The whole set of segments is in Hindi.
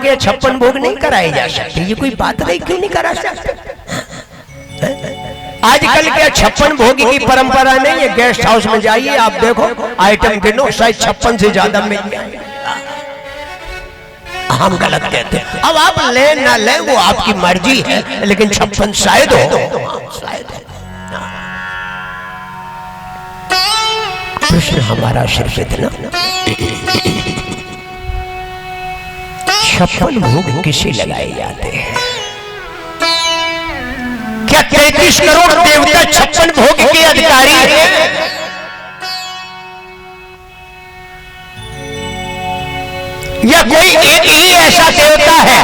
के 56 भोग नहीं कराए जा सकते, ये कोई बात नहीं, क्यों नहीं करा सकते? आजकल क्या 56 भोग की परंपरा नहीं है। गेस्ट हाउस में जाइए आप देखो, आइटम गिनो, शायद 56 से ज्यादा मिल जाए। हम गलत कहते हैं। अब आप ले ना ले वो आपकी मर्जी है, लेकिन 56 शायद हो, शायद हो। प्रश्न हमारा सिर्फ इतना, 56 भोग किसे लगाए जाते हैं? क्या 33 करोड़ देवता 56 भोग के अधिकारी हैं? या कोई एक ही ऐसा देवता है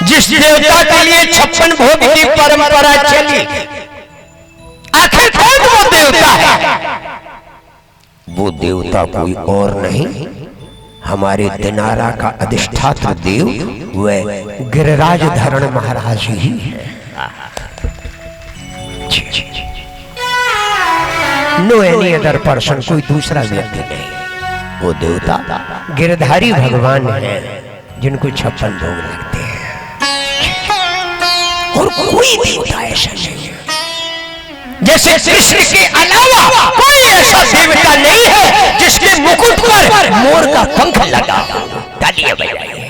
जिस देवता के लिए 56 भोग की परंपरा चली? आखिर कौन वो देवता है? वो देवता कोई और नहीं, हमारे दिनारा का अधिष्ठात्र देव वह गिरिराज धरण महाराज ही है। नो एनी अदर पर्सन, कोई दूसरा व्यक्ति नहीं। वो देवता गिरधारी भगवान है जिनको 56 भोग लगते हैं, और कोई देवता ऐसा नहीं है। जैसे कृष्ण के अलावा कोई ऐसा देवता नहीं है जिसके मुकुट पर मोर का पंख लगा। तालियां बजाइए।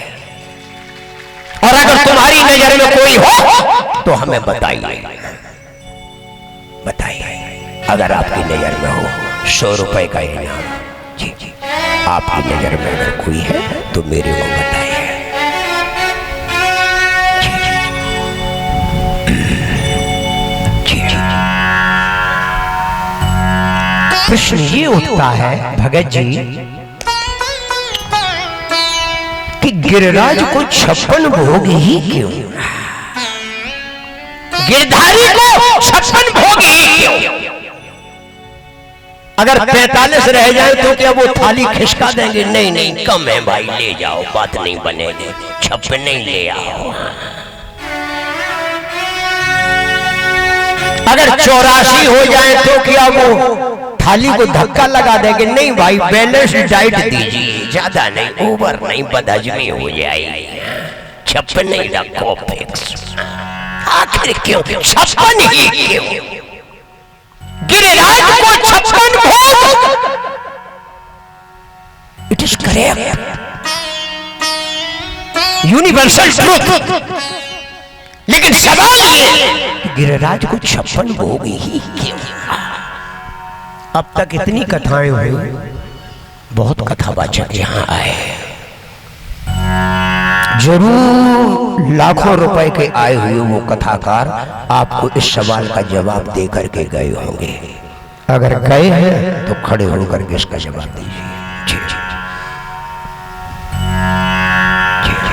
और अगर तुम्हारी नजर में कोई हो तो हमें बताइए, बताइए। अगर आपकी नजर में हो 100 रुपए का इनाम, जी जी, आपकी नजर में अगर कोई है तो मेरे को बताइए। प्रश्न ये उठता है भगत जी कि गिरिराज को 56 भोग ही क्यों? गिरधारी को 56 भोग ही क्यों? अगर 45 रह जाए तो क्या वो थाली खिसका देंगे? नहीं नहीं, कम है भाई, ले जाओ, बात नहीं बनेगी, 56 नहीं ले आओ। अगर 84 हो जाए तो क्या वो थाली को धक्का लगा देंगे? नहीं भाई, बैलेंस डाइट दीजिए, ज्यादा नहीं, ओवर नहीं, बदहजमी हो जाएगी, 56 नहीं रखो फिक्स। आखिर क्यों 56 ही क्यों? गिरिराज को 56 भोग, it is correct, universal truth. लेकिन सवाल ये, गिरिराज को 56 भोग ही क्यों? अब तक इतनी कथाएं हुई, बहुत कथावाचक यहाँ आए, जरूर लाखों रुपए के आए हुए वो कथाकार आपको इस सवाल का जवाब दे करके गए होंगे। अगर गए हैं तो खड़े होकर के इसका जवाब दीजिए। जी जी जी जी।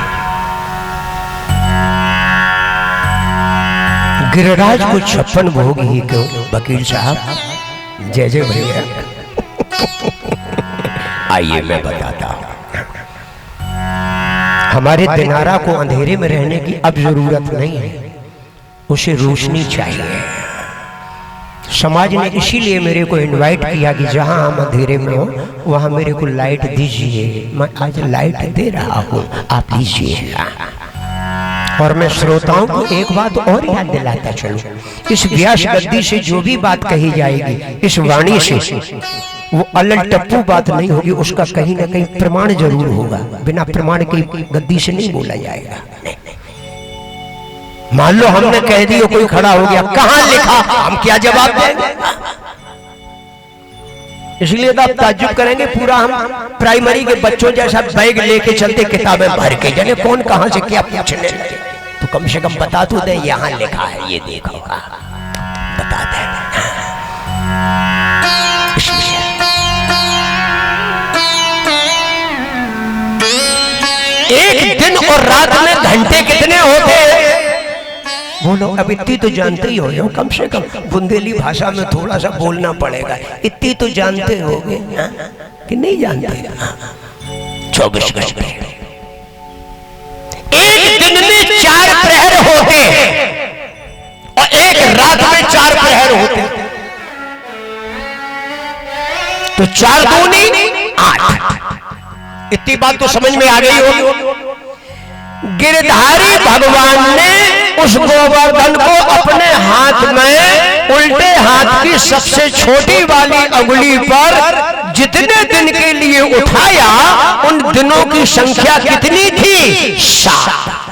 गिरिराज को 56 भोग ही क्यों? वकील साहब, जय जय भैया। आइए मैं बताता हूं। हमारे दिनारा को अंधेरे में रहने की अब जरूरत नहीं है, उसे रोशनी चाहिए। समाज ने इसीलिए मेरे को इनवाइट किया कि जहां हम अंधेरे में हो वहां मेरे को लाइट दीजिए। मैं आज लाइट दे रहा हूं, आप दीजिए। और मैं श्रोताओं को एक बात और याद दिलाता चलूं, इस व्यास गद्दी से जो भी बात कही जाएगी, इस वाणी से, वो अलग टप्पू बात नहीं होगी, उसका कहीं ना कहीं प्रमाण जरूर होगा। बिना प्रमाण की गद्दी से नहीं बोला जाएगा। मान लो हमने कह दिया, कोई खड़ा हो गया, कहां लिखा, हम क्या जवाब देंगे? इसलिए तो आप ताज्जुब करेंगे, पूरा हम प्राइमरी के बच्चों जैसा बैग लेके चलते, किताबें भर के, जाने कौन कहां से क्या पूछने लगे। तो कम से कम बता तो दे, यहां लिखा है, ये देखो, बता दे। एक दिन और रात में घंटे कितने होते हैं? बोलो, अब इतनी तो जानते ही हो, कम से कम बुंदेली भाषा में थोड़ा सा बोलना पड़ेगा। इतनी तो जानते होगे कि नहीं जानते? 24 घंटे, एक दिन में 4 प्रहर होते हैं और एक रात में 4 प्रहर होते हैं, तो 4 दूनी 8, इतनी बात तो समझ में आ गई होगी। गिरधारी भगवान ने उस गोवर्धन को अपने हाथ में उल्टे हाथ की सबसे छोटी वाली अंगुली पर जितने दिन के लिए उठाया, उन दिनों की संख्या कितनी थी? 7।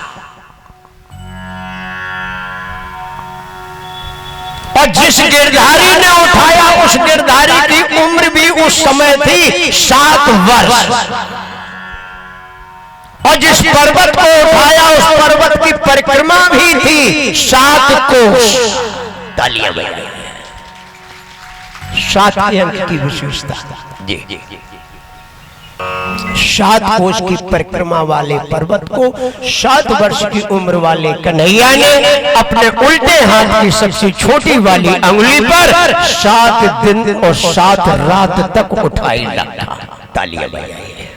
और जिस गिरधारी ने उठाया उस गिरधारी की उम्र भी उस समय थी 7 वर्ष। और जिस पर्वत को उठाया उस पर्वत की परिक्रमा भी थी 7 कोस। तालियां बजाइए। 7 अंक की विशेषता जी। 7 कोस की परिक्रमा वाले पर्वत को 7 वर्ष की उम्र वाले कन्हैया ने अपने उल्टे हाथ की सबसे छोटी वाली अंगुली पर 7 दिन और 7 रात तक उठाई रखा। तालियां बजाइए।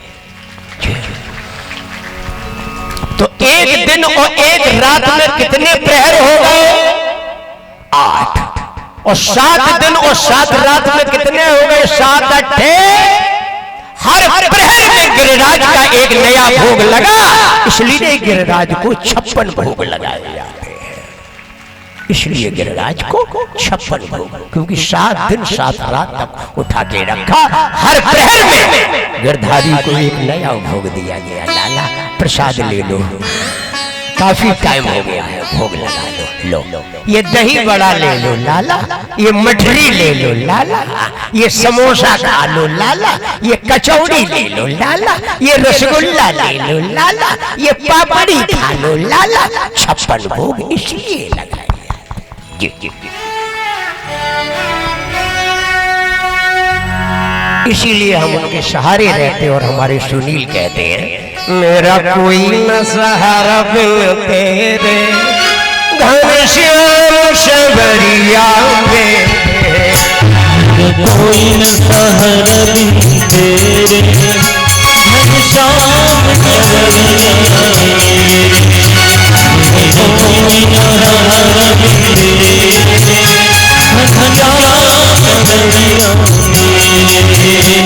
तो एक दिन और एक रात में कितने प्रहर हो गए? 8। और 7 दिन और 7 रात में कितने हो गए? 7 8। हर प्रहर में गिरिराज का एक नया भोग लगा, इसलिए गिरिराज को 56 भोग लगाए जाते हैं। इसलिए गिरिराज को 56 भोग, क्योंकि 7 दिन 7 रात तक उठा के रखा। हर प्रहर में गिरधारी को एक नया भोग दिया गया। लाला प्रसाद ले लो, काफी टाइम हो गया है, भोग लगा लो। ये दही बड़ा ले लो लाला, ये मठरी ले लो लाला, ये समोसा खा लो लाला, ये कचौड़ी ले लो लाला, ये रसगुल्ला ले लो लाला, ये पापड़ी खा लो लाला। 56 भोग इसलिए लगाए जी। इसीलिए हम उनके सहारे रहते और हमारे सुनील कहते हैं, मेरा कोई न सहारा बिन तेरे, घनश्याम शबरिया मेरे। कोई न सहारा बिन तेरे, घनश्याम शबरिया मेरे। कोई न सहारा बिन तेरे, घनश्याम शबरिया मेरे।